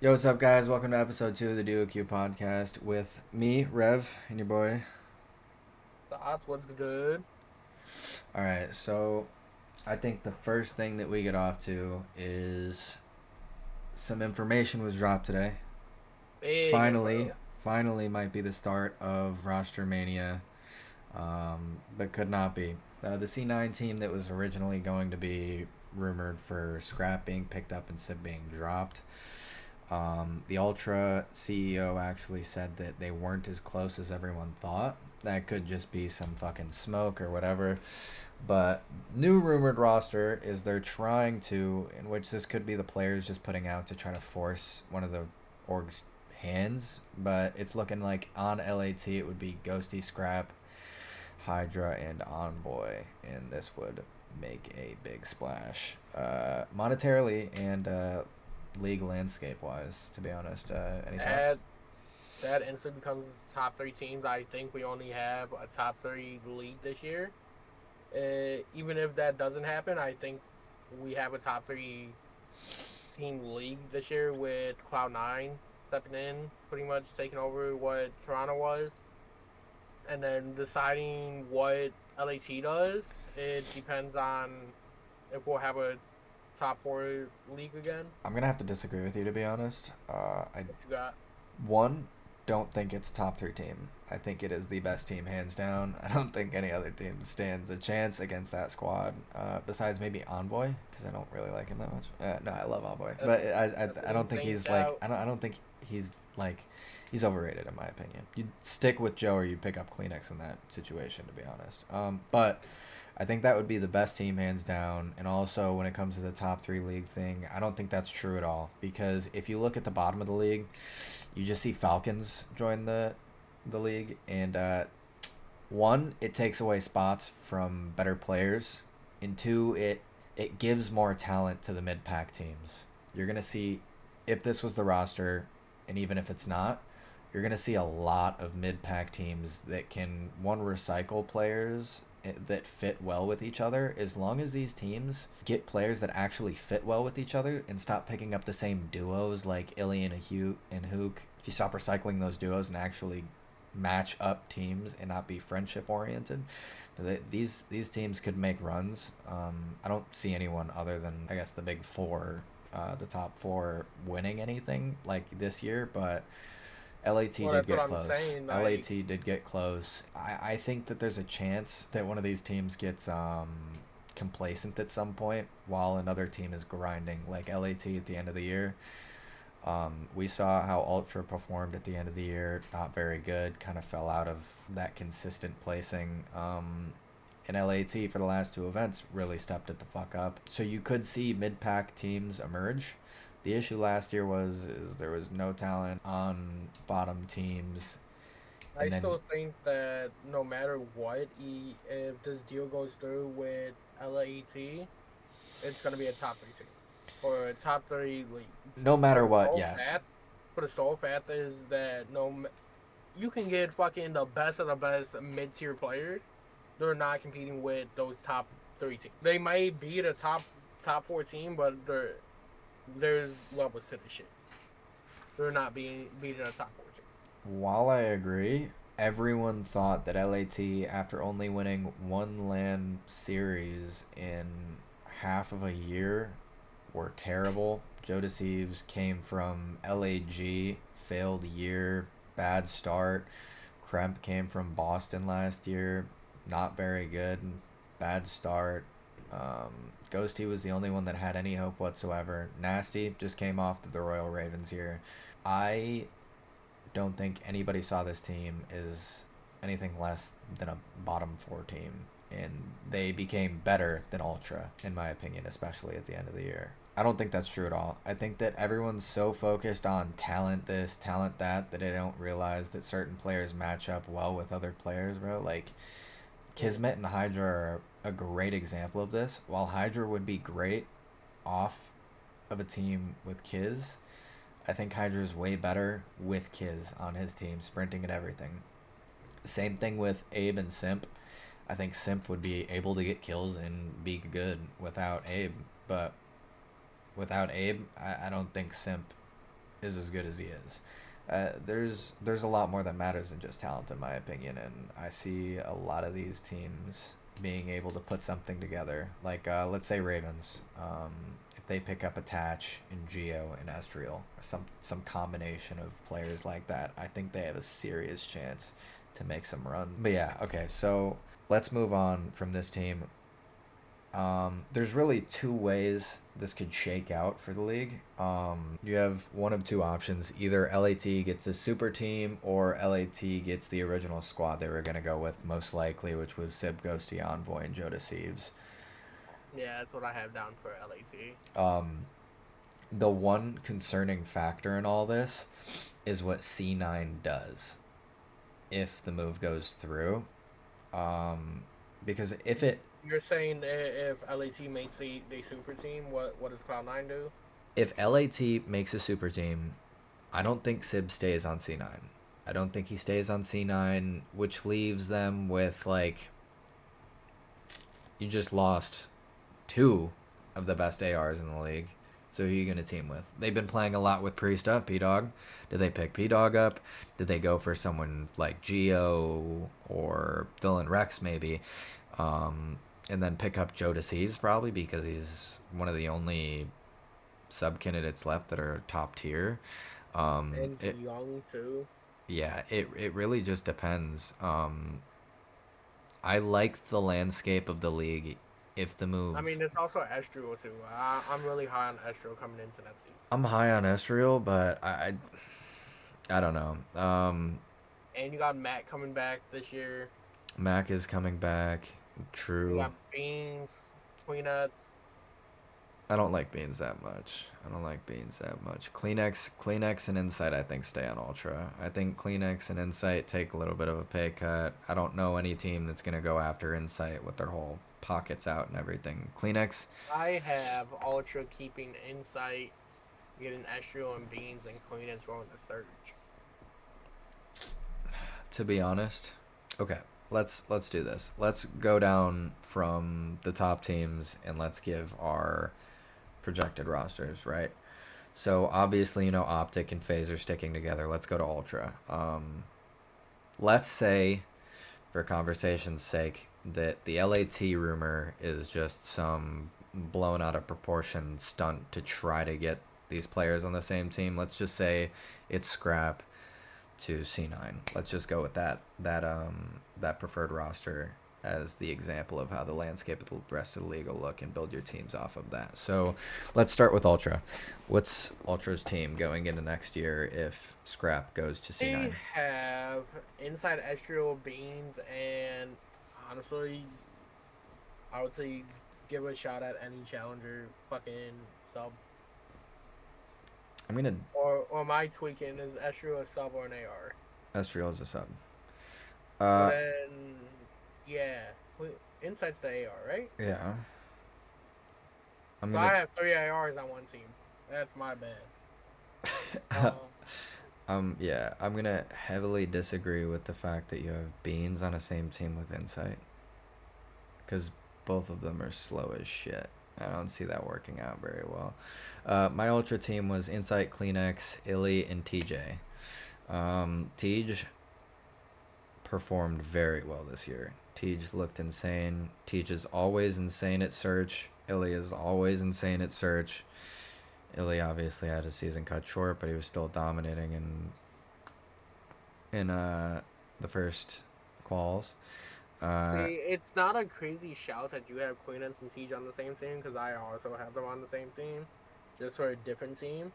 Yo, what's up, guys? Welcome to episode 2 of the DuoQ podcast with me, Rev, and your boy. Thoughts? What's good? All right, so I think the first thing that we get off to is some information was dropped today. Big Finally, info. finally might be the start of roster mania, but could not be. The C9 team that was originally going to be rumored for scrap being picked up instead of being dropped. The Ultra CEO actually said that they weren't as close as everyone thought. That could just be some fucking smoke or whatever. But new rumored roster is they're trying to, in which this could be the players just putting out to try to force one of the org's hands. But it's looking like on LAT it would be Ghosty, Scrap, Hydra, and Envoy, and this would make a big splash, monetarily and league landscape wise. To be honest, any thoughts? That that instantly becomes top three teams. I think we only have a top three league this year. Even if that doesn't happen, I think we have a top three team league this year with Cloud9 stepping in, pretty much taking over what Toronto was, and then deciding what LAT does. It depends on if we'll have a top four league again. I'm gonna have to disagree with you, to be honest. I What you got? one don't think it's top three team. I think it is the best team hands down. I don't think any other team stands a chance against that squad. Besides maybe Envoy, because I don't really like him that much. No, I love Envoy, That's but I who don't think thinks he's like that. I don't think he's like he's overrated in my opinion. You stick with Joe or you pick up Kleenex in that situation, to be honest. But I think that would be the best team hands down. And also when it comes to the top three league thing, I don't think that's true at all, because if you look at the bottom of the league, you just see Falcons join the league, and one, it takes away spots from better players, and two, it gives more talent to the mid pack teams. You're gonna see, if this was the roster, and even if it's not, you're gonna see a lot of mid pack teams that can one recycle players that fit well with each other. As long as these teams get players that actually fit well with each other and stop picking up the same duos like Illy and Hook, if you stop recycling those duos and actually match up teams and not be friendship oriented, these teams could make runs. I don't see anyone other than, I guess, the big four, the top four, winning anything like this year, but LAT Well, did that's what get I'm close. saying. Like, LAT did get close. I think that there's a chance that one of these teams gets complacent at some point while another team is grinding, like LAT at the end of the year. We saw how Ultra performed at the end of the year. Not very good. Kind of fell out of that consistent placing. And LAT for the last two events really stepped it the fuck up. So you could see mid pack teams emerge. The issue last year was is there was no talent on bottom teams, I and then still think that no matter what, if this deal goes through with LAET, it's gonna be a top three team or a top three league. no For matter the what, sole yes. fact, for the sole fact is that you can get fucking the best of the best mid tier players. They're not competing with those top three teams. They might be the top four team, but there's levels to the shit. They're not being beating a top four team. While I agree, everyone thought that LAT, after only winning one LAN series in half of a year, were terrible. Joe Deceives came from LAG, failed year, bad start. Kremp came from Boston last year, not very good, bad start. Ghosty was the only one that had any hope whatsoever. Nasty just came off to the Royal Ravens here. I don't think anybody saw this team as anything less than a bottom four team, and they became better than Ultra, in my opinion, especially at the end of the year. I don't think that's true at all. I think that everyone's so focused on talent this, talent that they don't realize that certain players match up well with other players, bro. Like Mm. Kismet and Hydra are a great example of this. While Hydra would be great off of a team with Kiz, I think Hydra's way better with Kiz on his team, sprinting and everything. Same thing with Abe and Simp. I think Simp would be able to get kills and be good without Abe, but without Abe, I don't think Simp is as good as he is. There's a lot more that matters than just talent, in my opinion, and I see a lot of these teams being able to put something together. Like let's say Ravens, if they pick up Attach and Geo and Estriel, or some combination of players like that, I think they have a serious chance to make some run. But yeah, okay, so let's move on from this team. There's really two ways this could shake out for the league. You have one of two options. Either LAT gets a super team or LAT gets the original squad they were going to go with, most likely, which was Sib, Ghosty, Envoy, and Joe Deceives. Yeah, that's what I have down for LAT. The one concerning factor in all this is what C9 does if the move goes through. Because if it You're saying if LAT makes the super team, what does Cloud9 do? if LAT makes a super team, I don't think Sib stays on C9. I don't think he stays on C9, which leaves them with like you just lost two of the best ARs in the league. So who are you gonna team with? They've been playing a lot with Priest up, P Dog. Did they pick P Dog up? Did they go for someone like Geo or Dylan Rex maybe? And then pick up Joe Deceives probably because he's one of the only sub candidates left that are top tier. And It Young too. Yeah, it really just depends. I like the landscape of the league if the move. I mean, it's also Estriel too. I'm really high on Estriel coming into that season. I'm high on Estriel, but I don't know. And you got Matt coming back this year. Mac is coming back. You True. got Beans, Queenettes. I don't like Beans that much. I don't like Beans that much. Kleenex, and Insight I think stay on Ultra. I think Kleenex and Insight take a little bit of a pay cut. I don't know any team that's gonna go after Insight with their whole pockets out and everything. Kleenex, I have Ultra keeping Insight, getting Estriel and Beans, and Queenettes going to Surge. to be honest. Okay, let's do this. Let's go down from the top teams and let's give our projected rosters, right? So obviously, OpTic and FaZe are sticking together. Let's go to Ultra. Let's say, for conversation's sake, that the LAT rumor is just some blown out of proportion stunt to try to get these players on the same team. Let's just say it's scrap to C9. Let's just go with that preferred roster as the example of how the landscape of the rest of the league will look and build your teams off of that. So let's start with Ultra. What's Ultra's team going into next year if scrap goes to C9? They have Inside Estriel, Beans, and honestly, I would say give a shot at any challenger fucking sub. I'm gonna Or my tweaking is Estriel a sub or an AR. Estriel is a sub. But then, yeah, Insight's the AR, right? Yeah. I'm So I have 3 ARs on one team. That's my bad. Yeah, I'm gonna heavily disagree with the fact that you have Beans on a same team with Insight, because both of them are slow as shit. I don't see that working out very well. My Ultra team was Insight, Kleenex, Illy, and TJ. Tej performed very well this year. Tej looked insane. Tej is always insane at search. Illy is always insane at search. Illy obviously had his season cut short, but he was still dominating in the first quals. It's not a crazy shout that you have Queenettes and Siege on the same team, because I also have them on the same team, just for a different team.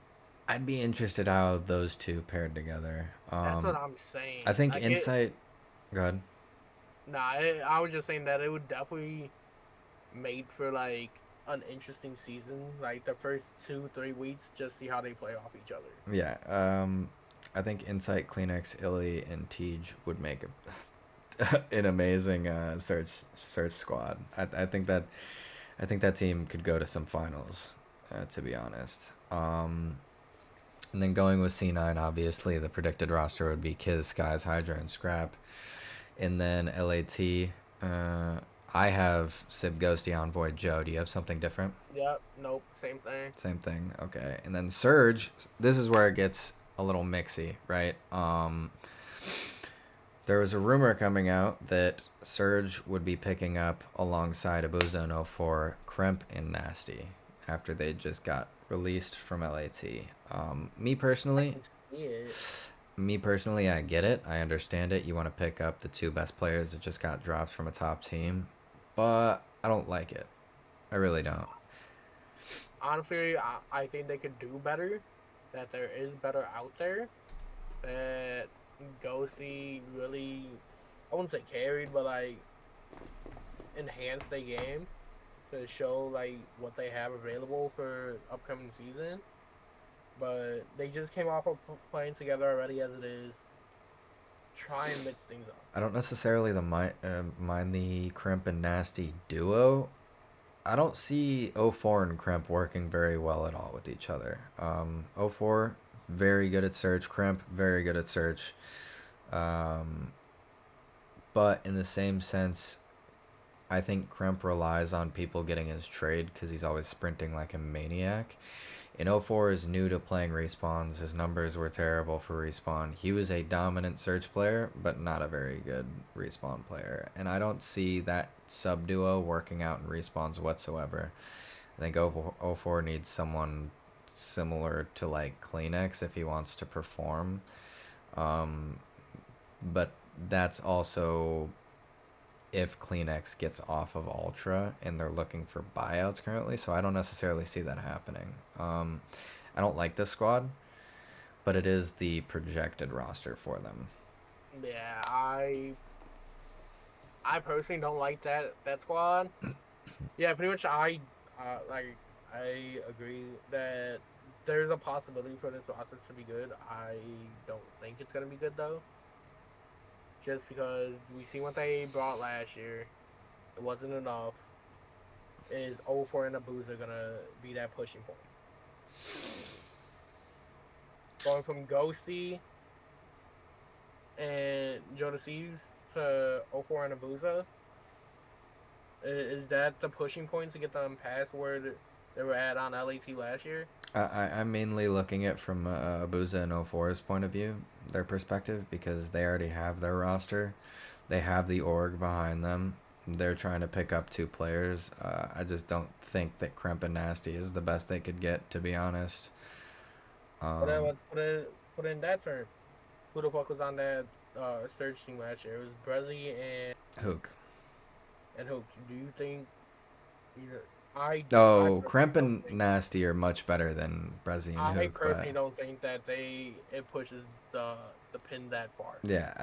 I'd be interested how those two paired together. That's what I'm saying. I think Insight. Go ahead. I was just saying that it would definitely made for like an interesting season. Like the first 2-3 weeks, just see how they play off each other. Yeah. I think Insight, Kleenex, Illy, and Tej would make an amazing search squad. I think that team could go to some finals. To be honest. And then going with C9, obviously the predicted roster would be Kiz, Skies, Hydra, and Scrap. And then LAT, I have Sib Ghosty on Void Joe. Do you have something different? Yep. Nope. Same thing. Same thing. Okay. And then Surge, this is where it gets a little mixy, right? There was a rumor coming out that Surge would be picking up alongside Abuza and 04 Kremp and Nasty after they just got released from LAT. Me I personally, can see it. I get it. I understand it. You want to pick up the two best players that just got dropped from a top team, but I don't like it. I really don't. Honestly, I think they could do better. That there is better out there. That Ghosty really, I wouldn't say carried, but like enhanced their game to show like what they have available for upcoming season. But they just came off of playing together already as it is. Try and mix things up. I don't necessarily mind the Kremp and Nasty duo. I don't see 04 and Kremp working very well at all with each other. 04, very good at search. Kremp, very good at search. Um, but in the same sense, I think Kremp relies on people getting his trade because he's always sprinting like a maniac. And 04 is new to playing respawns. His numbers were terrible for respawn. He was a dominant search player, but not a very good respawn player. And I don't see that sub duo working out in respawns whatsoever. I think 04 needs someone similar to like Kleenex if he wants to perform. Um, but that's also if Kleenex gets off of Ultra and they're looking for buyouts currently, so I don't necessarily see that happening. I don't like this squad, but it is the projected roster for them. Yeah, I personally don't like that squad. Yeah, pretty much. Like I agree that there's a possibility for this roster to be good. I don't think it's gonna be good though, just because we see what they brought last year. It wasn't enough. Is 04 and Abuza gonna be that pushing point? Going from Ghosty and Jodeci's to 04 and Abuza, is that the pushing point to get them past where they were at on LAT last year? I'm mainly looking at from Abuza and 04's point of view, their perspective, because they already have their roster. They have the org behind them. They're trying to pick up two players. I just don't think that Kremp and Nasty is the best they could get, to be honest. But then Um, let's put in that terms. Who the fuck was on that search team last year? It was Brezzy Hook. and Hope. Do you think either I Oh, personally Kremp don't and think Nasty are much better than Brezzy and I Hook, but personally don't think that it pushes the pin that far. yeah,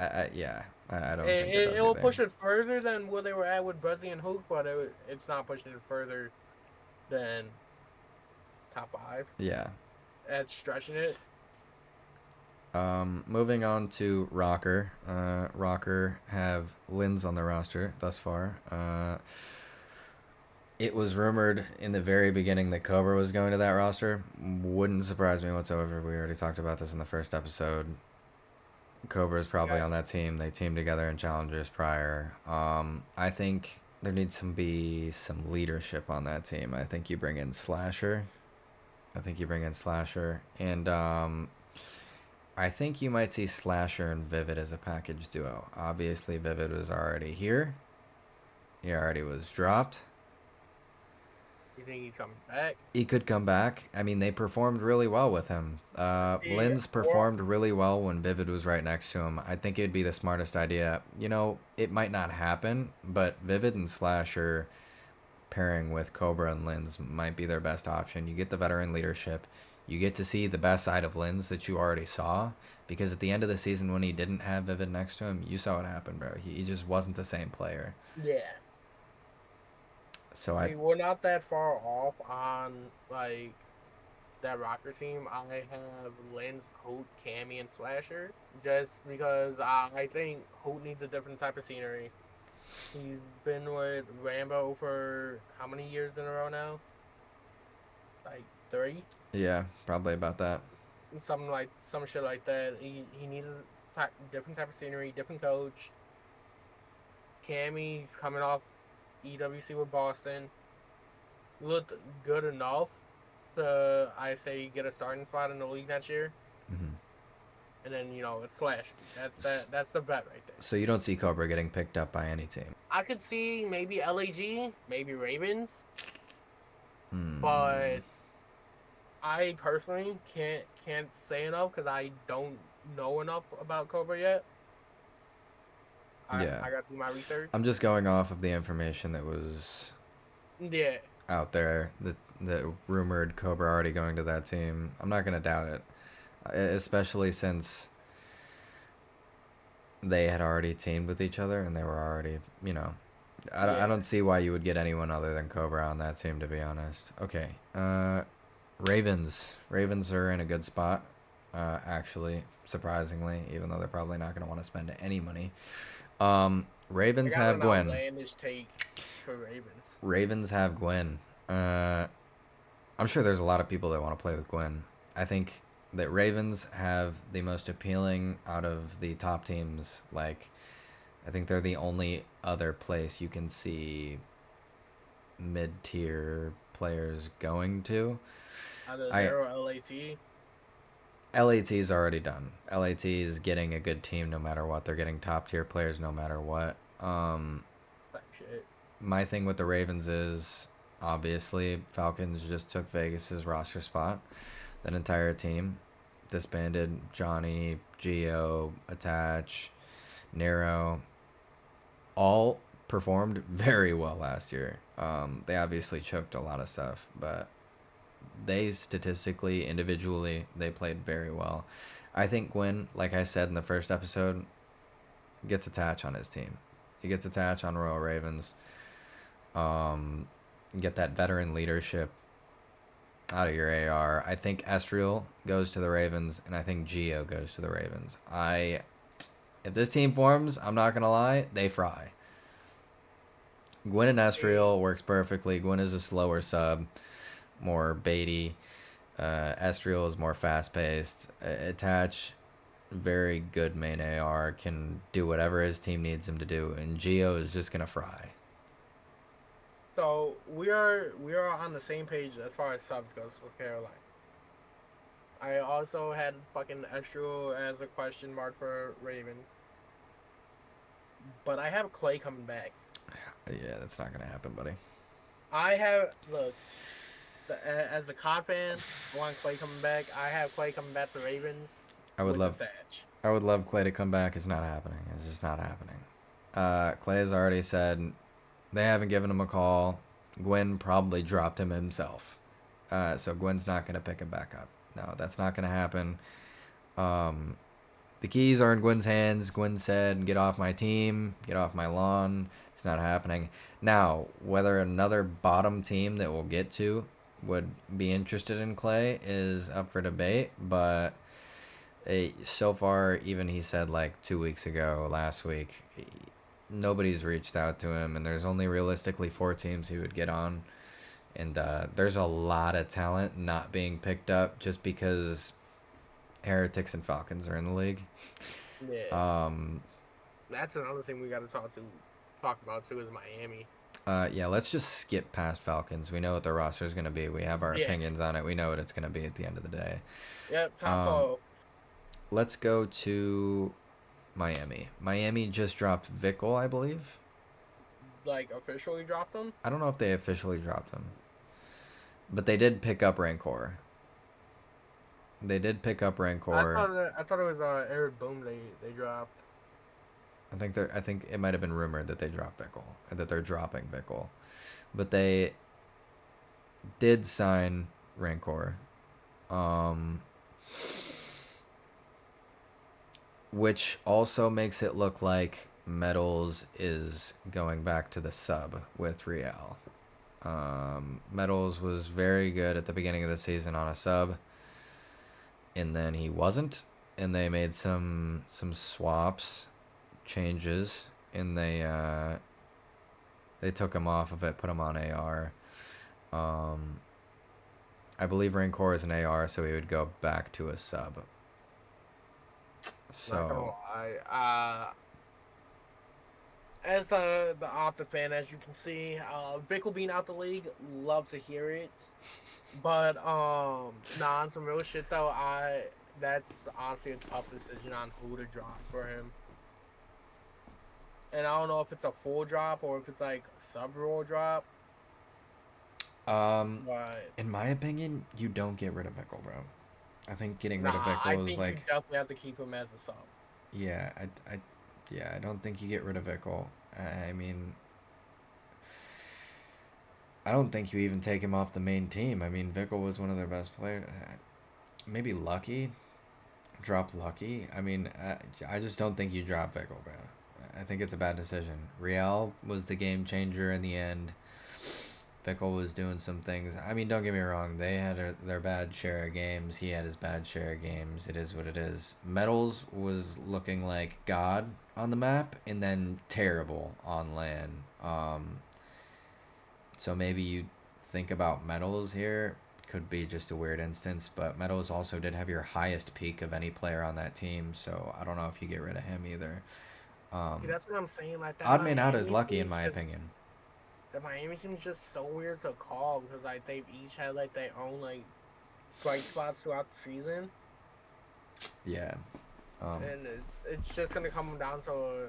I don't think it It does will either. push it further than where they were at with Brezzy and Hook, but it's not pushing it further than top five. Yeah. That's stretching it. Moving on to Rocker. Rocker have Lins on their roster thus far. It was rumored in the very beginning that Cobra was going to that roster. Wouldn't surprise me whatsoever. We already talked about this in the first episode. Cobra is probably Okay. on that team. They teamed together in Challengers prior. I think there needs to be some leadership on that team. I think you bring in Slasher. And I think you might see Slasher and Vivid as a package duo. Obviously, Vivid was already here. He already was dropped. You think he's coming back? He could come back. I mean, they performed really well with him. See, Linz or performed really well when Vivid was right next to him. I think it'd be the smartest idea. You know, it might not happen, but Vivid and Slasher pairing with Cobra and Linz might be their best option. You get the veteran leadership. You get to see the best side of Linz that you already saw. Because at the end of the season, when he didn't have Vivid next to him, you saw what happened, bro. He just wasn't the same player. yeah. So I See, we're not that far off on like that rocker team. I have Lens, Hoot, Cammy, and Slasher just because I think Hoot needs a different type of scenery. He's been with Rambo for how many years in a row now? Like three, yeah, probably about that. something like some shit like that. He needs different type of scenery, different coach. Cammy's coming off EWC with Boston. Looked good enough to, I say, get a starting spot in the league next year. Hmm. And then, it's flashy. That's the bet right there. So you don't see Cobra getting picked up by any team? I could see maybe LAG, maybe Ravens, Hmm. but I personally can't say enough because I don't know enough about Cobra yet. Yeah. I got to do my research. I'm just going off of the information that was Yeah, out there. The rumored Cobra already going to that team. I'm not gonna doubt it, especially since they had already teamed with each other and they were already, I yeah. don't see why you would get anyone other than Cobra on that team, to be honest. Okay. Ravens. Ravens are in a good spot, actually, surprisingly, even though they're probably not going to want to spend any money. I Ravens got have an Gwen. outlandish take for Ravens. Ravens have Gwen. I'm sure there's a lot of people that want to play with Gwen. I think that Ravens have the most appealing out of the top teams. Like, I think they're the only other place you can see mid-tier players going to. Either I there or LAT. LAT's already done. LAT is getting a good team no matter what. They're getting top tier players no matter what. Type shit. My thing with the Ravens is obviously Falcons just took Vegas's roster spot. That entire team disbanded. Johnny, Geo, Attach, Nero, all performed very well last year. They obviously choked a lot of stuff, but they statistically, individually, they played very well. I think Gwyn, like I said in the first episode, gets Attach on his team. He gets Attach on Royal Ravens. Um, get that veteran leadership out of your AR. I think Estriel goes to the Ravens, and I think Geo goes to the Ravens. If this team forms, I'm not gonna lie, they fry. Gwyn and Estriel works perfectly. Gwyn is a slower sub, more baity. Estriel is more fast paced. Attach, very good main AR, can do whatever his team needs him to do, and Geo is just gonna fry. So we are on the same page as far as subs goes for Carolina. I also had fucking Estrel as a question mark for Ravens, but I have Clay coming back. Yeah, that's not gonna happen, buddy. I have look as a COD fan, I want Clay coming back. I have Clay coming back to Ravens I would with the love, Thatch. I would love Clay to come back. It's not happening. It's just not happening. Clay has already said they haven't given him a call. Gwen probably dropped him himself. So Gwen's not gonna pick him back up. No, that's not gonna happen. Um, the keys are in Gwen's hands. Gwen said, "Get off my team. Get off my lawn." It's not happening. Now, whether another bottom team that we'll get to would be interested in Clay is up for debate, but so far, even he said like 2 weeks ago, last week, nobody's reached out to him, and there's only realistically 4 teams he would get on. And there's a lot of talent not being picked up just because Heretics and Falcons are in the league. Yeah, Um, that's another thing we got to talk about too is Miami. yeah, let's just skip past Falcons. We know what their roster is going to be. We have our Yeah, opinions on it. We know what it's going to be at the end of the day. yep, top Um, 12. let's go to Miami. Miami just dropped Vickle, I believe. Like officially dropped them. I don't know if they officially dropped him, but they did pick up Rancor. They did pick up Rancor. I thought it was Eric Boom they dropped. I think it might have been rumored that they dropped Bickle, that they're dropping Bickle, but they did sign Rancor, um, which also makes it look like Metals is going back to the sub with Real. Metals was very good at the beginning of the season on a sub, and then he wasn't, and they made some swaps, changes, and they took him off of it, put him on AR. Um, I believe Rancor is an AR, so he would go back to a sub. Not gonna So lie. As the OpTic fan, as you can see, Vickle being out the league, love to hear it. But nah, on some real shit though, I that's honestly a tough decision on who to drop for him. And I don't know if it's a full drop or if it's like a sub roll drop. Um, But in my opinion, you don't get rid of Vickle, bro. I think getting rid of nah, I Vickle is think you like, definitely have to keep him as a sub. yeah, yeah, I don't think you get rid of Vickle. I mean, I don't think you even take him off the main team. I mean, Vickle was one of their best players. Maybe Lucky, drop Lucky. I mean, I just don't think you drop Vickle, bro. I think it's a bad decision. Real was the game changer in the end. Fickle was doing some things. I mean, don't get me wrong. They had their bad share of games. He had his bad share of games. It is what it is. Metals was looking like God on the map and then terrible on land. So maybe you think about Metals here. Could be just a weird instance, but Metals also did have your highest peak of any player on that team. So I don't know if you get rid of him either. See, Um, that's what I'm saying. Like that Odd man out is Miami lucky in team's my just opinion. the Miami team's just so weird to call because like they've each had like their own like bright spots throughout the season, Yeah. Um, and it's just gonna come down to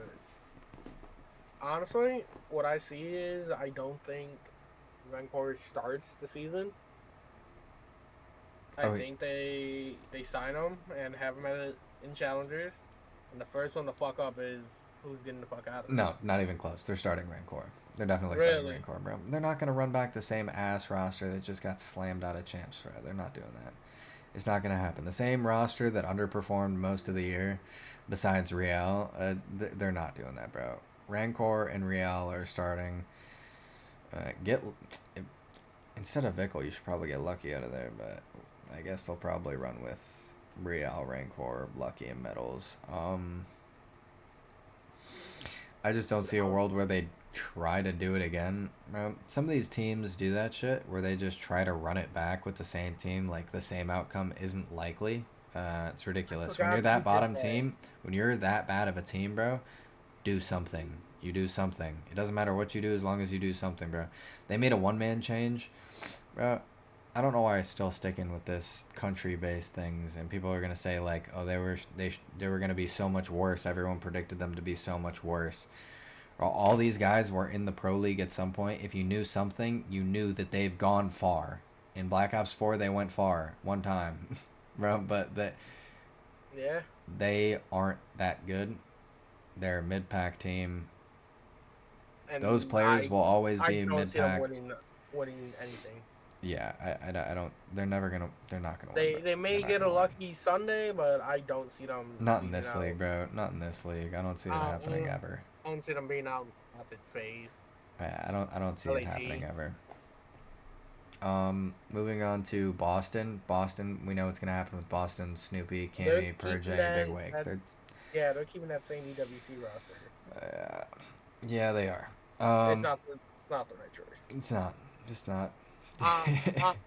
honestly what I see is I don't think Vancouver starts the season. I oh, think they sign him and have him in challengers, and the first one to fuck up is who's getting the fuck out of there. no, not even close. They're starting Rancor. They're definitely starting Really? Rancor, bro. They're not going to run back the same ass roster that just got slammed out of champs, bro. They're not doing that. It's not going to happen. The same roster that underperformed most of the year, besides Real, they're not doing that, bro. Rancor and Real are starting. Get instead of Vickle, you should probably get Lucky out of there, but I guess they'll probably run with Real, Rancor, Lucky, and Metals. I just don't see a world where they try to do it again. Some of these teams do that shit where they just try to run it back with the same team. Like the same outcome isn't likely. It's I ridiculous. When you're forgot that who did bottom that. team, when you're that bad of a team, bro, do something. You do something. It doesn't matter what you do as long as you do something, bro. They made a one man change, bro. I don't know why I'm still sticking with this country based things, and people are gonna say like, oh, they were gonna be so much worse. Everyone predicted them to be so much worse. All these guys were in the pro league at some point. If you knew something, you knew that they've gone far. In Black Ops 4, they went far one time, bro. But Yeah, they aren't that good. They're a mid pack team. Those and players will always I be don't mid see them pack. winning anything. Yeah, I don't. They're never gonna. They're not gonna win. They They're may not get gonna a win. lucky Sunday, but I don't see them Not in beating this out. league, bro. Not in this league. I don't see it happening ever. I don't see them being out at the phase. I don't. I don't see it happening LAT. ever. Moving on to Boston. Boston, we know what's gonna happen with Boston. Snoopy, They're Cammy, keeping Purj, Big Wake. that yeah, they're keeping that same EWC roster. Uh, yeah, they are. It's not the right choice. It's not. It's not.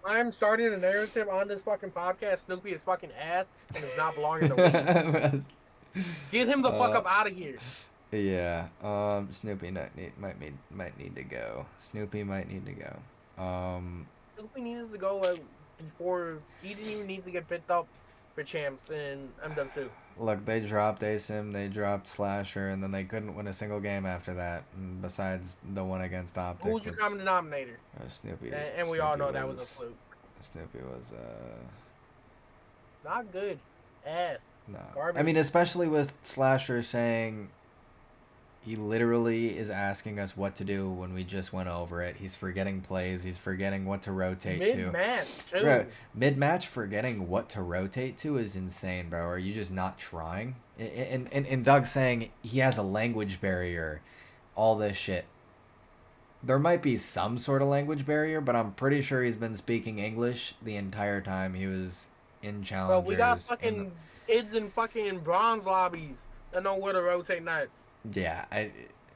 I'm starting a narrative on this fucking podcast. Snoopy is fucking ass and does not belong in the league. Get him the fuck uh, up out of here. yeah. Snoopy might need to go. Snoopy might need to go. Snoopy needed to go before he didn't even need to get picked up for champs in MW2. Look, they dropped ASIM, they dropped Slasher, and then they couldn't win a single game after that. And besides the one against OpTic, Who's your which common denominator? Snoopy, And we all know that was a fluke. Snoopy was Not good. Ass. no. I Garbage. mean, especially with Slasher saying he literally is asking us what to do when we just went over it. He's forgetting plays. He's forgetting what to rotate Mid to. match, Bro, too. mid-match forgetting what to rotate to is insane, bro. Are you just not trying? And Doug saying he has a language barrier, all this shit. There might be some sort of language barrier, but I'm pretty sure he's been speaking English the entire time he was in Bro, we got challengers. fucking kids in fucking bronze lobbies that know where to rotate nuts. Yeah,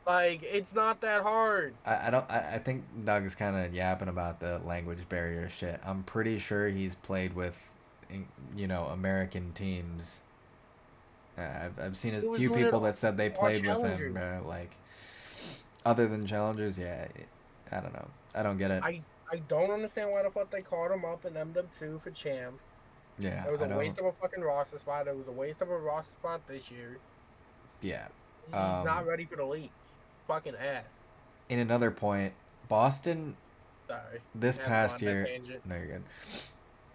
Like, it's not that hard. I don't I think Doug's kind of yapping about the language barrier shit. I'm pretty sure he's played with, American teams. I've seen a He was few doing it people that said they on played with him. challengers. Like, Other than challengers, yeah, I don't know. I don't get it. I don't understand why the fuck they called him up and M2 for champs. Yeah, It was I a don't. waste of a fucking roster spot. It was a waste of a roster spot this year. Yeah. He's not ready for the league. Fucking ass. In another point, Boston Sorry. this I had to go past on that year. tangent. No, you're good.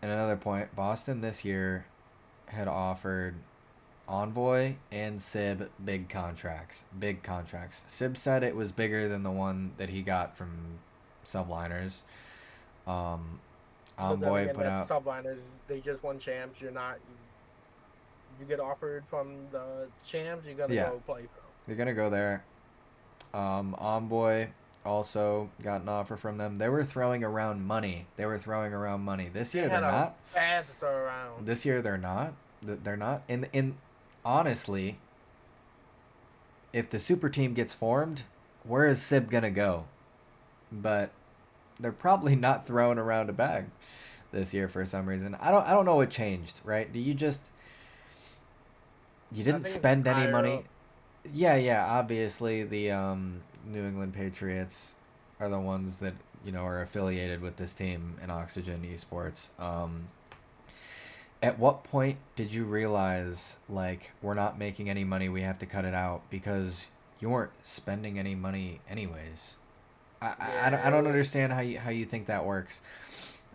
In another point, Boston this year had offered Envoy and Sib big contracts. Big contracts. Sib said it was bigger than the one that he got from Subliners. Um, But then Envoy again, put that's out. subliners. They just won champs. You're not. You get offered from the champs, you gotta Yeah, go play for them. they're gonna go there. Envoy also got an offer from them. They were throwing around money. They were throwing around money. This They year they're had a not. bad throw around. This year they're not. They're not. In honestly, if the super team gets formed, where is Sib gonna go? But they're probably not throwing around a bag this year for some reason. I don't know what changed, right? Do you just you I didn't think it's spend any higher money? up. Yeah, yeah, obviously the New England Patriots are the ones that, are affiliated with this team in Oxygen Esports. At what point did you realize, like, we're not making any money, we have to cut it out because you weren't spending any money anyways? I don't Yeah, understand how you think that works.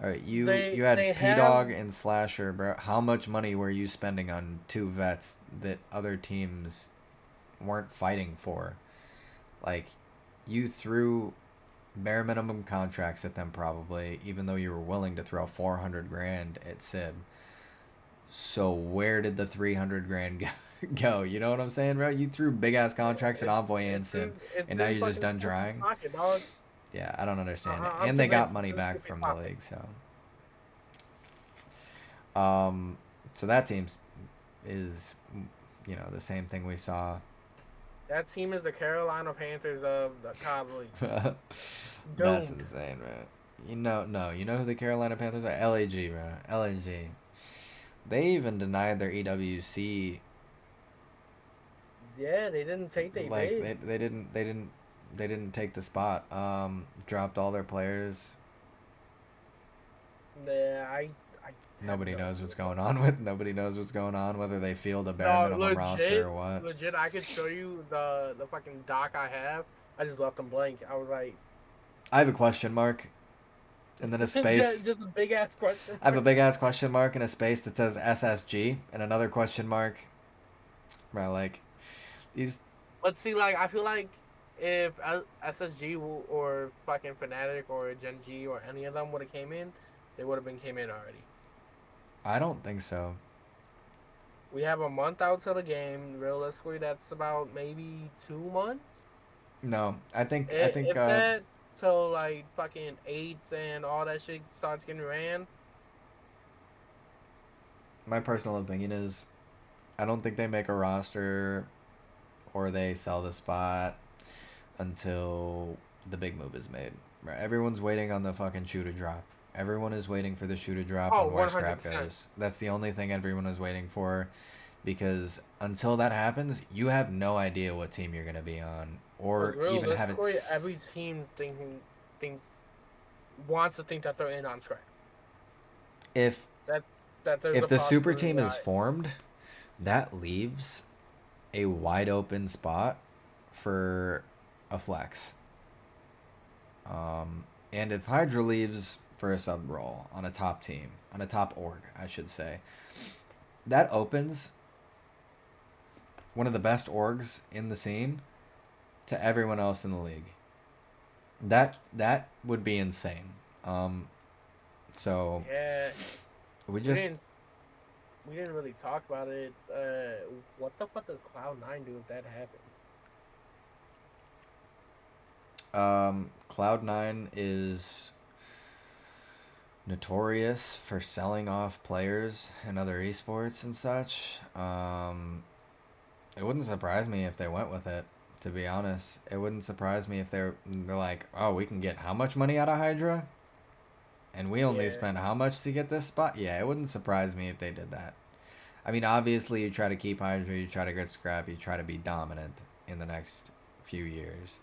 All right, you they you had they P have Dog and Slasher, bro. How much money were you spending on two vets that other teams weren't fighting for? Like, you threw bare minimum contracts at them probably, even though you were willing to throw 400 grand at Sib. So where did the 300 grand go? You know what I'm saying, bro? You threw big ass contracts at Envoy and Sib, it's and now in you're just fucking done Scoopy's drying. pocket, dog. Yeah, I don't understand it. I'm And they got convinced money it's in back Scoopy's from the pocket. league, um, so that team is, the same thing we saw. That team is the Carolina Panthers of the COD League. That's Doomed. insane, man. No, you know who the Carolina Panthers are? LAG, bro. LAG. They even denied their EWC. Yeah, they didn't take their Like bid. they didn't take the spot. Dropped all their players. Yeah, I have Nobody no knows clue, what's going bro. on with. Nobody knows what's going on. Whether they field a bare No, minimum roster or what. legit. I could show you the fucking doc I have. I just left them blank. I was like, I have a question mark, and then a space. just a big ass question I have a mark. big ass question mark and a space that says SSG, and another question mark. Bro, like these. But see, like, I feel like if SSG or fucking Fnatic or Gen G or any of them would have came in, they would have been came in already. I don't think so. We have a month out to the game. Realistically, that's about maybe 2 months. No, I think If that, till like fucking eights and all that shit starts getting ran. my personal opinion is I don't think they make a roster or they sell the spot until the big move is made. Right? Everyone's waiting on the fucking shoe to drop. Everyone is waiting for the shoe to drop Oh, on where 100%. Scrap goes. That's the only thing everyone is waiting for, because until that happens, you have no idea what team you're gonna be on, Because or even have it. realistically, every team thinks wants to think that they're in on scratch. If That that there's a if the super possibility team is that formed, that leaves a wide open spot for a flex. And if Hydra leaves for a sub role on a top team, on a top org, I should say, that opens one of the best orgs in the scene to everyone else in the league. That would be insane. Um, so yeah, we we just didn't we didn't really talk about it. What the fuck does Cloud9 do if that happens? Cloud9 is notorious for selling off players in other esports and such. It wouldn't surprise me if they went with it. To be honest, it wouldn't surprise me if they're like, oh, we can get how much money out of Hydra, and we only Yeah, spent how much to get this spot. Yeah, it wouldn't surprise me if they did that. I mean, obviously, you try to keep Hydra, you try to get scrap, you try to be dominant in the next few years.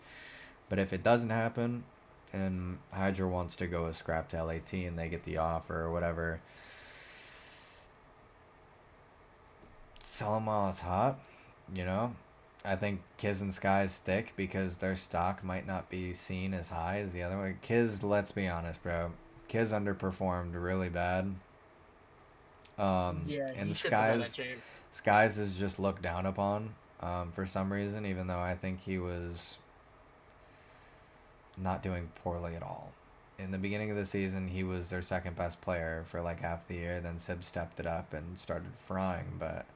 But if it doesn't happen, and Hydra wants to go a scrap to LAT and they get the offer or whatever, sell them while it's hot, you know? I think Kiz and Sky's stick because their stock might not be seen as high as the other one. Kiz, let's be honest, bro. Kiz underperformed really bad. Yeah, he And should have got that chance. Skies is just looked down upon for some reason, even though I think he was not doing poorly at all. In the beginning of the season, he was their second best player for like half the year. Then Sib stepped it up and started frying, but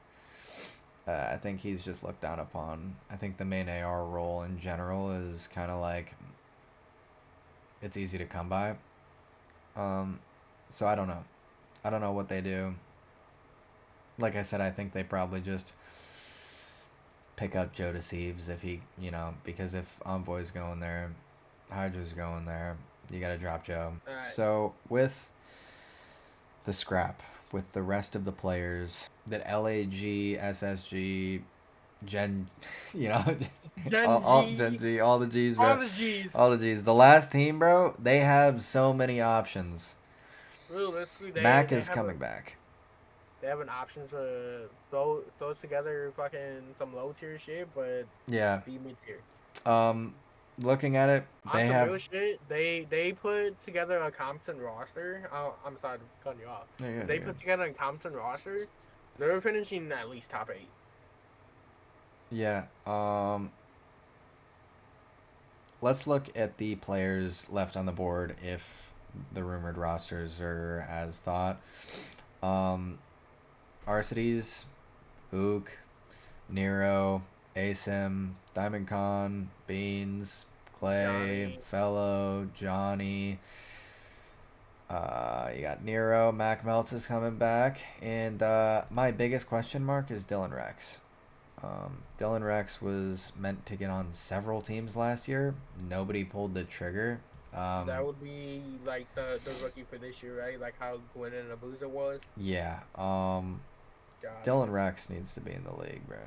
I think he's just looked down upon. I think the main AR role in general is kind of like it's easy to come by. So I don't know. I don't know what they do. Like I said, I think they probably just pick up Joe Deceives if he, because if Envoy's going there, Hydra's going there, you got to drop Joe. All right. So with the scrap, with the rest of the players, that LAG, SSG, Gen, all Gen G, all the G's, bro. All the G's. All the G's. The last team, bro, they have so many options. Realistically, Mac they is have coming back. They have an option to throw together fucking some low tier shit, but Yeah. be mid tier. Looking at it, they have real shit. They put together a competent roster. I'm sorry to cut you off. Yeah, they put together a competent roster. They're finishing at least top 8. Yeah. Let's look at the players left on the board if the rumored rosters are as thought. Arcides, Ook, Nero, Asim, Diamond Con, Beans, Clay, Johnny. Fellow, Johnny. You got Nero, Mac Melts is coming back, and my biggest question mark is Dylan Rex. Dylan Rex was meant to get on several teams last year. Nobody pulled the trigger. That would be like the rookie for this year, right? Like how Gwen and Abuza was. Yeah. Gotcha. Dylan Rex needs to be in the league, bro.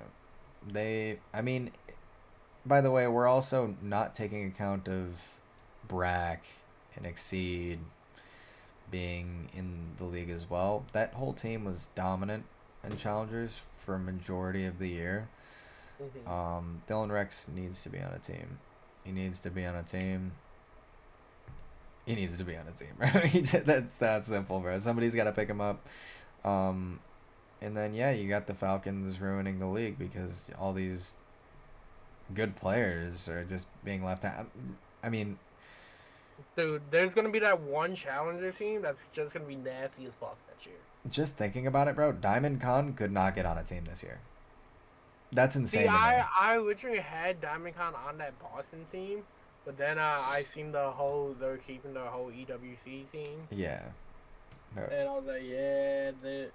By the way, we're also not taking account of Brack and Exceed being in the league as well. That whole team was dominant in challengers for a majority of the year. Dylan Rex needs to be on a team. He needs to be on a team. He needs to be on a team, bro. That's that simple, bro. Somebody's got to pick him up. And then, yeah, you got the Falcons ruining the league because all these good players are just being left out. I mean, dude, there's gonna be that one challenger team that's just gonna be nasty as fuck that year. Just thinking about it, bro, Diamond Con could not get on a team this year. That's insane. See, I literally had Diamond Con on that Boston team, but then I seen they're keeping the whole EWC team. Yeah. And I was like, yeah, the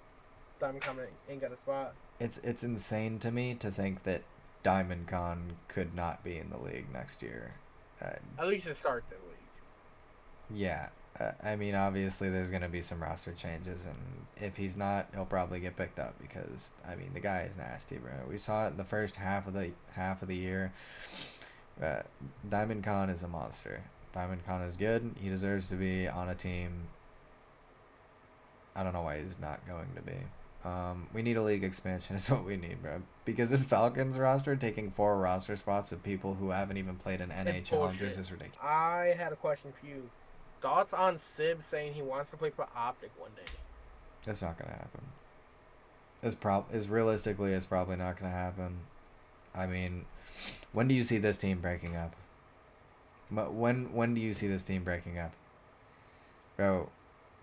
Diamond Con ain't got a spot. It's insane to me to think that Diamond Con could not be in the league next year. At least to start the league. Yeah. Obviously there's going to be some roster changes, and if he's not, he'll probably get picked up because, the guy is nasty, bro. We saw it the first half of the year. Diamond Con is a monster. Diamond Con is good. He deserves to be on a team. I don't know why he's not going to be. We need a league expansion is what we need, bro. Because this Falcons roster taking 4 roster spots of people who haven't even played in NA Challengers is ridiculous. I had a question for you. Thoughts on Sib saying he wants to play for OpTic one day? That's not gonna happen. Realistically, it's probably not gonna happen. When do you see this team breaking up? When do you see this team breaking up, bro?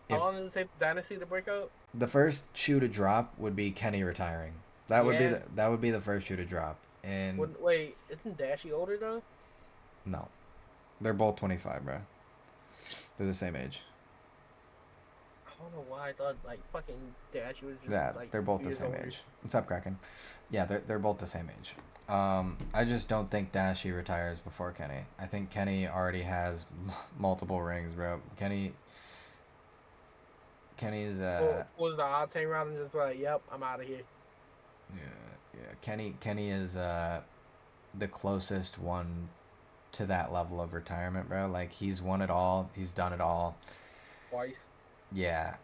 How long does it take Dynasty to break up? The first shoe to drop would be Kenny retiring. That would be the first shoe to drop. And wait, isn't Dashy older though? No, they're both 25, bro. They're the same age. I don't know why I thought like fucking Dashy was just they're both the same age. What's up, Kraken? Yeah, they're both the same age. I just don't think Dashy retires before Kenny. I think Kenny already has multiple rings, bro. Kenny's was the Octane round and just like, yep, I'm out of here. Yeah. Kenny is the closest one to that level of retirement, bro. Like he's won it all. He's done it all. twice. Yeah.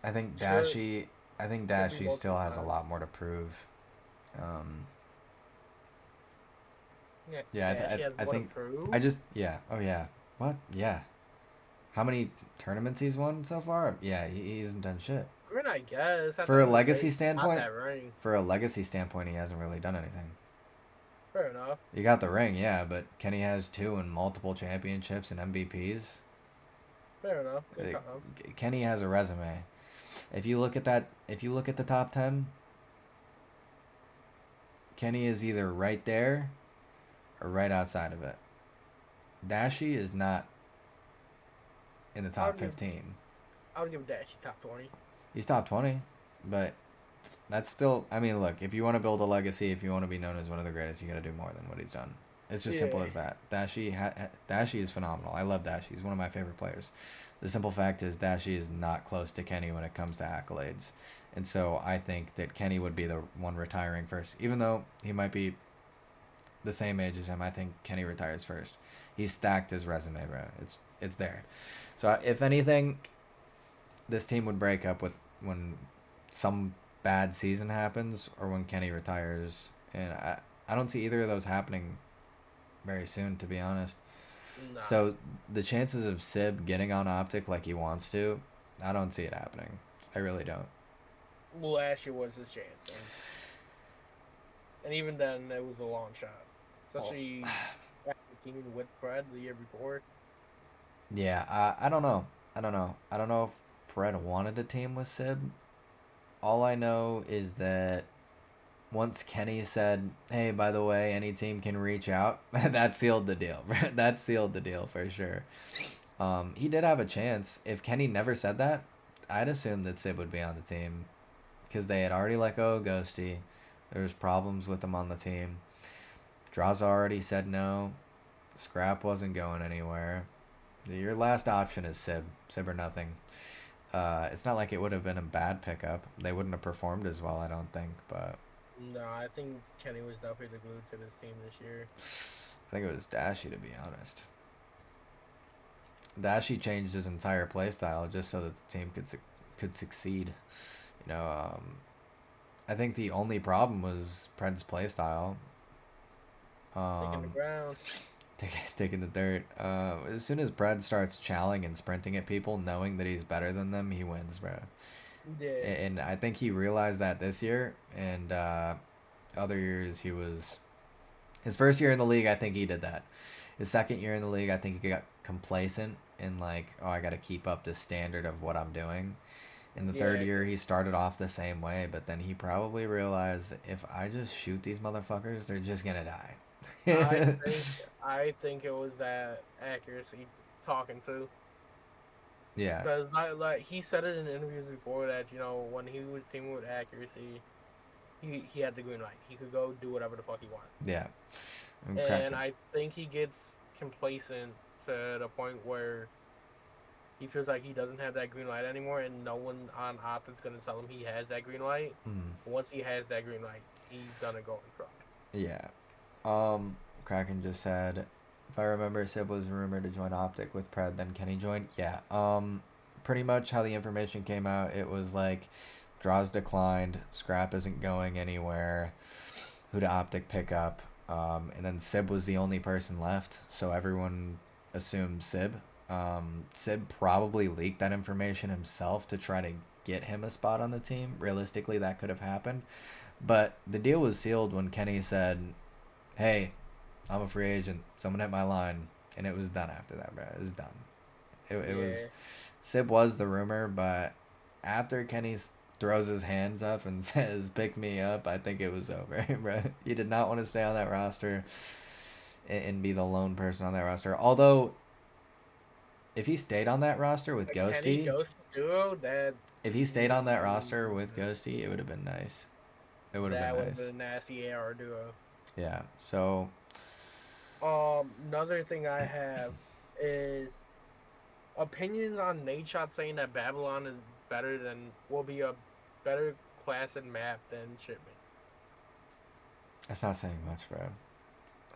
I think Should Dashy. I think should be Dashy still has a multi-time. lot more to prove. Um, Yeah, yeah. Dash has I more to think. prove. I just. Yeah. Oh yeah. What? Yeah. How many tournaments he's won so far? Yeah. He hasn't done shit. I mean, I guess at the For a end of the day, legacy he got standpoint. that ring. For a legacy standpoint, he hasn't really done anything. Fair enough. You got the ring, yeah, but Kenny has two and multiple championships and MVPs. Fair enough. Good Uh, time. Kenny has a resume. If you look at that, if you look at the top 10, Kenny is either right there or right outside of it. Dashy is not in the I top would give 15. I would give Dash top 20. He's top 20, but that's still. I mean, look, if you want to build a legacy, if you want to be known as one of the greatest, you got to do more than what he's done. It's just simple Yeah. as that. Dashy is phenomenal. I love Dashy. He's one of my favorite players. The simple fact is Dashy is not close to Kenny when it comes to accolades, and so I think that Kenny would be the one retiring first, even though he might be the same age as him. I think Kenny retires first. He's stacked his resume, bro. It's there. So if anything, this team would break up with when some bad season happens or when Kenny retires, and I don't see either of those happening very soon, to be honest. Nah. So the chances of Sib getting on OpTic like he wants to, I don't see it happening. I really don't. Well, last year was his chance, and even then, it was a long shot. Oh. Especially after teaming with Fred the year before. Yeah, I don't know. I don't know. I don't know if Fred wanted a team with Sib. All I know is that once Kenny said, "Hey, by the way, any team can reach out," that sealed the deal. That sealed the deal for sure. He did have a chance. If Kenny never said that, I'd assume that Sib would be on the team because they had already let go of Ghosty. There was problems with him on the team. Draza already said no. Scrap wasn't going anywhere. Your last option is Sib. Sib or nothing. It's not like it would have been a bad pickup. They wouldn't have performed as well, I don't think, but No, I think Kenny was definitely the glue to this team this year. I think it was Dashy, to be honest. Dashy changed his entire playstyle just so that the team could succeed. You know, I think the only problem was Pred's playstyle. Taking the Um, ground. taking the dirt. As soon as Pred starts chowing and sprinting at people, knowing that he's better than them, he wins, bro. Yeah. And I think he realized that this year, and other years he was. His first year in the league, I think he did that. His second year in the league, I think he got complacent and like, oh, I got to keep up this standard of what I'm doing. In the third Yeah. year, he started off the same way, but then he probably realized if I just shoot these motherfuckers, they're just gonna I die. think I think it was that accuracy talking to. Yeah, Because like he said it in interviews before that when he was teaming with accuracy, he had the green light. He could go do whatever the fuck he wanted. yeah. I'm And cracking. I think he gets complacent to the point where he feels like he doesn't have that green light anymore, and no one on OpTic's gonna tell him he has that green light. Mm, Once he has that green light, he's gonna go and try. yeah. Kraken just said, if I remember, Sib was rumored to join OpTic with Pred. Then Kenny joined. Yeah. Pretty much how the information came out, it was like, draws declined, Scrap isn't going anywhere. Who to OpTic pick up? And then Sib was the only person left, so everyone assumed Sib. Sib probably leaked that information himself to try to get him a spot on the team. Realistically, that could have happened. But the deal was sealed when Kenny said, "Hey, I'm a free agent. Someone hit my line," and it was done after that, bro. It was done. It Yeah, was Sib was the rumor, but after Kenny throws his hands up and says, "Pick me up," I think it was over, bro. He did not want to stay on that roster and be the lone person on that roster. Although, if he stayed on that roster with like Kenny Ghosty, Ghost duo if he stayed on that roster with Ghosty, it would have been nice. It would have been that would have nice. been a nasty AR duo. Yeah. So, Another thing I have is opinions on Nate Shot saying that Babylon is will be a better class and map than Shipment. that's not saying much, bro.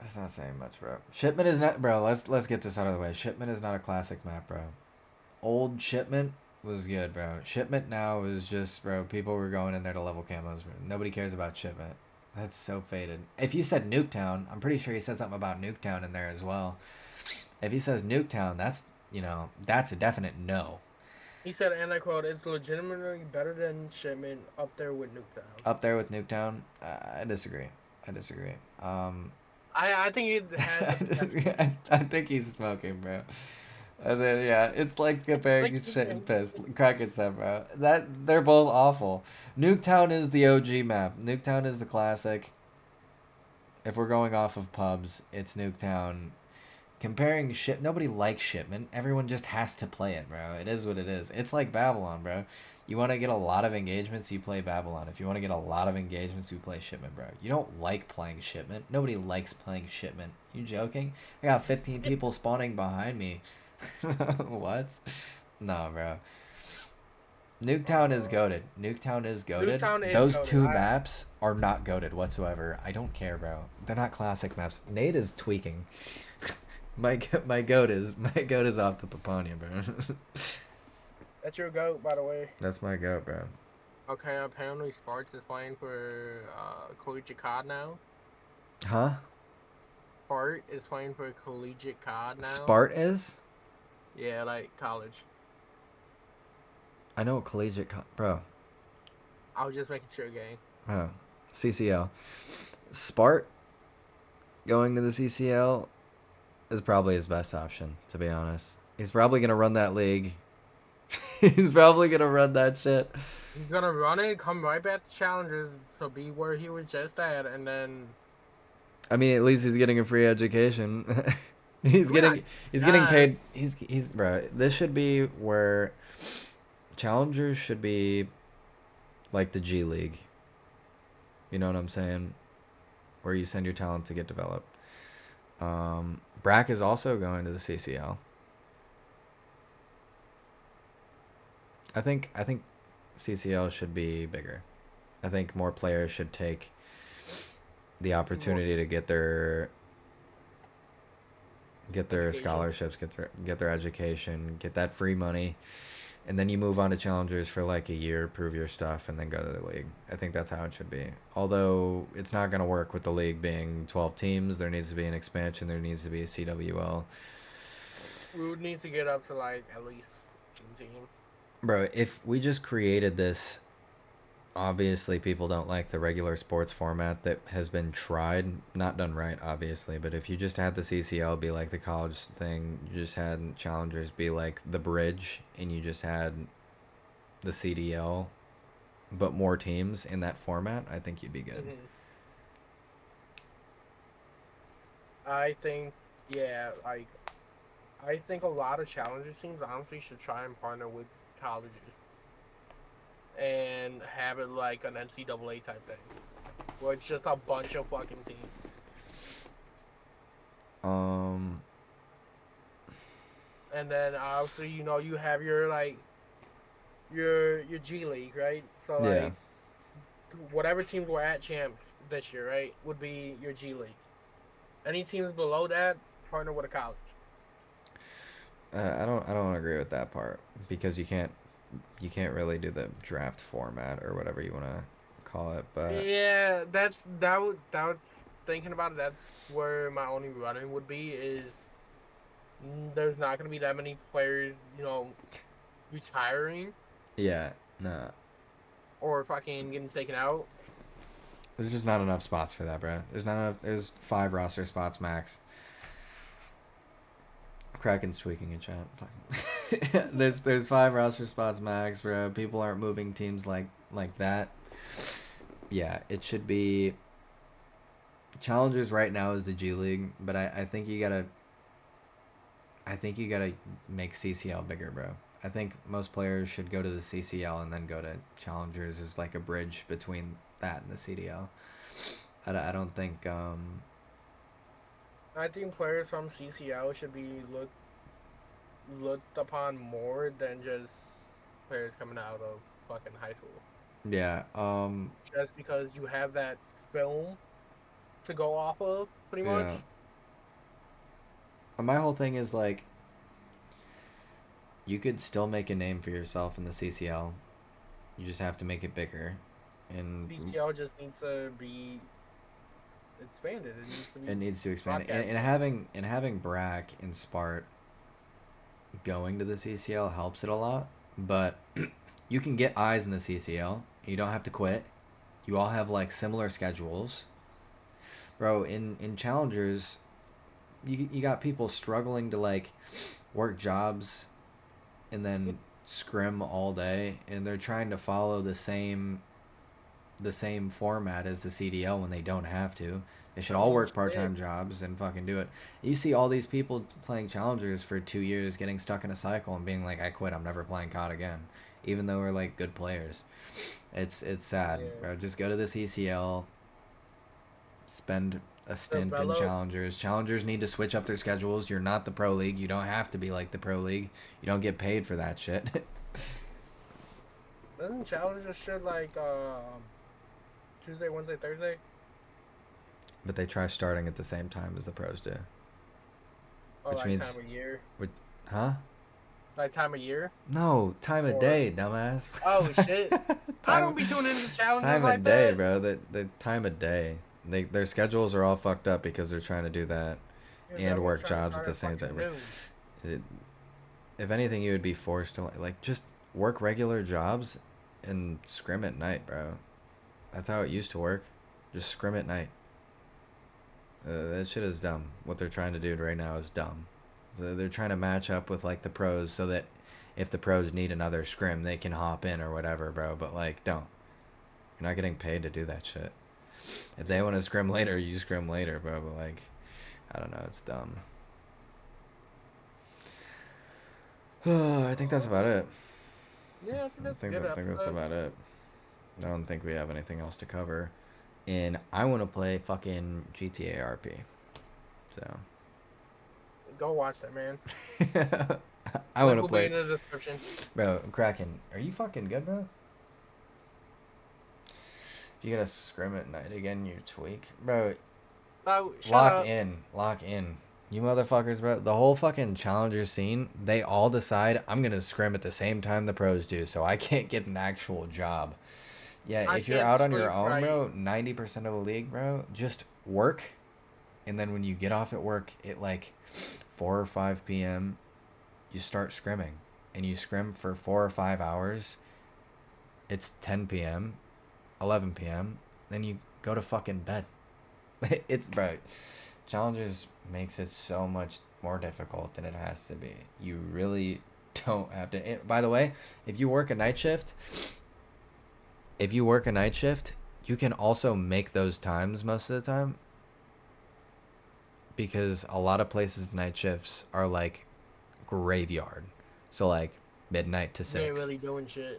That's not saying much, bro. Shipment is not, bro. Let's get this out of the way. Shipment is not a classic map, bro. Old Shipment was good, bro. Shipment now is just, bro. People were going in there to level camos. Bro. Nobody cares about Shipment. That's so faded. If you said Nuketown, I'm pretty sure he said something about Nuketown in there as well. If he says Nuketown, that's that's a definite no. He said, and I quote, "It's legitimately better than Shipment, up there with Nuketown." Up there with Nuketown, I disagree. I disagree. I think it has the potential. I think he's smoking, bro. And then yeah, it's like comparing Like, shit and piss. Crack said, bro. That they're both awful. Nuketown is the OG map. Nuketown is the classic. If we're going off of pubs, it's Nuketown. Comparing ship, nobody likes Shipment. Everyone just has to play it, bro. It is what it is. It's like Babylon, bro. You want to get a lot of engagements, you play Babylon. If you want to get a lot of engagements, you play Shipment, bro. You don't like playing Shipment. Nobody likes playing Shipment. You joking? I got 15 people spawning behind me. What? No, bro. Nuketown is goated. Nuketown is goated. Nuketown is Those goated. two maps are not goated whatsoever. I don't care, bro. They're not classic maps. Nate is tweaking. My goat is off the Paponia, bro. That's your goat, by the way. That's my goat, bro. Okay, apparently Sparks is playing for Collegiate COD now. Huh? Spart is playing for Collegiate COD now. Spart is? Yeah, like college. I know collegiate, bro. I was just making sure, gang. Oh, CCL. Spart going to the CCL is probably his best option, to be honest. He's probably gonna run that league. He's probably gonna run that shit. He's gonna run it, come right back to Challengers, to be where he was just at, and then. I mean, at least he's getting a free education. he's getting paid. He's bro. This should be where Challengers should be like the G League. You know what I'm saying? Where you send your talent to get developed. Brack is also going to the CCL. I think CCL should be bigger. I think more players should take the opportunity to get their scholarships, get their education, get that free money, and then you move on to challengers for like a year, prove your stuff, and then go to the league. I think that's how it should be. Although it's not going to work with the league being 12 teams. There needs to be an expansion. There needs to be a CWL. We would need to get up to like at least 2 teams. Bro, if we just created this, obviously people don't like the regular sports format that has been tried, not done right, obviously, but if you just had the CCL be like the college thing, you just had challengers be like the bridge, and you just had the CDL, but more teams in that format, I think you'd be good. Mm-hmm. I think, yeah, like, I think a lot of challenger teams honestly should try and partner with colleges and have it like an NCAA type thing, where it's just a bunch of fucking teams. And then obviously, you have your like your G League, right? So like, Yeah. whatever teams were at champs this year, right, would be your G League. Any teams below that partner with a college. I don't agree with that part, because you can't really do the draft format or whatever you want to call it, but Yeah, that was thinking about it. That's where my only running would be is there's not gonna be that many players, retiring yeah, nah. or fucking getting taken out. There's just not enough spots for that, bro. There's not enough. There's 5 roster spots max. Kraken's tweaking in chat. There's 5 roster spots max, bro. People aren't moving teams like that. Yeah, it should be. Challengers right now is the G League, but I think you gotta. I think you gotta make CCL bigger, bro. I think most players should go to the CCL and then go to Challengers as like a bridge between that and the CDL. I don't think. I think players from CCL should be looked upon more than just players coming out of fucking high school. Yeah. Just because you have that film to go off of, pretty much. Yeah. And my whole thing is like, you could still make a name for yourself in the CCL. You just have to make it bigger, and CCL just needs to be expanded. It needs to it be needs to expand. And, broadcast and more. having and having Brack and Spart going to the CCL helps it a lot. But you can get eyes in the CCL. You don't have to quit. You all have like similar schedules, bro. In challengers, you got people struggling to like work jobs and then scrim all day, and they're trying to follow the same format as the CDL when they don't have to. They should I all mean, work part shit. time jobs and fucking do it. You see all these people playing challengers for 2 years, getting stuck in a cycle and being like, "I quit. I'm never playing COD again," even though we're like good players. It's sad, Yeah. bro. Just go to the CCL, spend a stint in Develop. challengers. Challengers need to switch up their schedules. You're not the pro league. You don't have to be like the pro league. You don't get paid for that shit. Doesn't Challenger shit like Tuesday, Wednesday, Thursday? But they try starting at the same time as the pros do, Or which like time means, of year? which, huh? Like time of year? No, time of Or day, dumbass. oh shit. I time, don't be tuning into challengers time of like day, that. bro. The time of day. Their schedules are all fucked up because they're trying to do that Yeah, and everyone's work trying to jobs at start the at same fucking time. noon. It, if anything, you would be forced to like just work regular jobs and scrim at night, bro. That's how it used to work. Just scrim at night. That shit is dumb. What they're trying to do right now is dumb. So they're trying to match up with like the pros so that if the pros need another scrim, they can hop in or whatever, bro. But like, don't. You're not getting paid to do that shit. If they want to scrim later, you scrim later, bro. But like, I don't know. It's dumb. I think that's about it. Yeah, I think I that's a think good that, I think that's episode. about it. I don't think we have anything else to cover. And I want to play fucking GTA RP. So Go watch that, man. I want Link to will be play. in the description. Bro, I'm cracking. Are you fucking good, bro? You gotta scrim at night again, you tweak. Bro, Oh, shut lock up. in. Lock in. You motherfuckers, bro. The whole fucking challenger scene, they all decide I'm gonna scrim at the same time the pros do, so I can't get an actual job. Yeah, I if you're can't out on your sleep own, right. bro, 90% of the league, bro, just work. And then when you get off at work at like 4 or 5 p.m., you start scrimming. And you scrim for 4 or 5 hours. It's 10 p.m., 11 p.m., then you go to fucking bed. It's, bro, challenges makes it so much more difficult than it has to be. You really don't have to. By the way, if you work a night shift, if you work a night shift, you can also make those times most of the time because a lot of places night shifts are like graveyard. So like midnight to You ain't 6. really doing shit.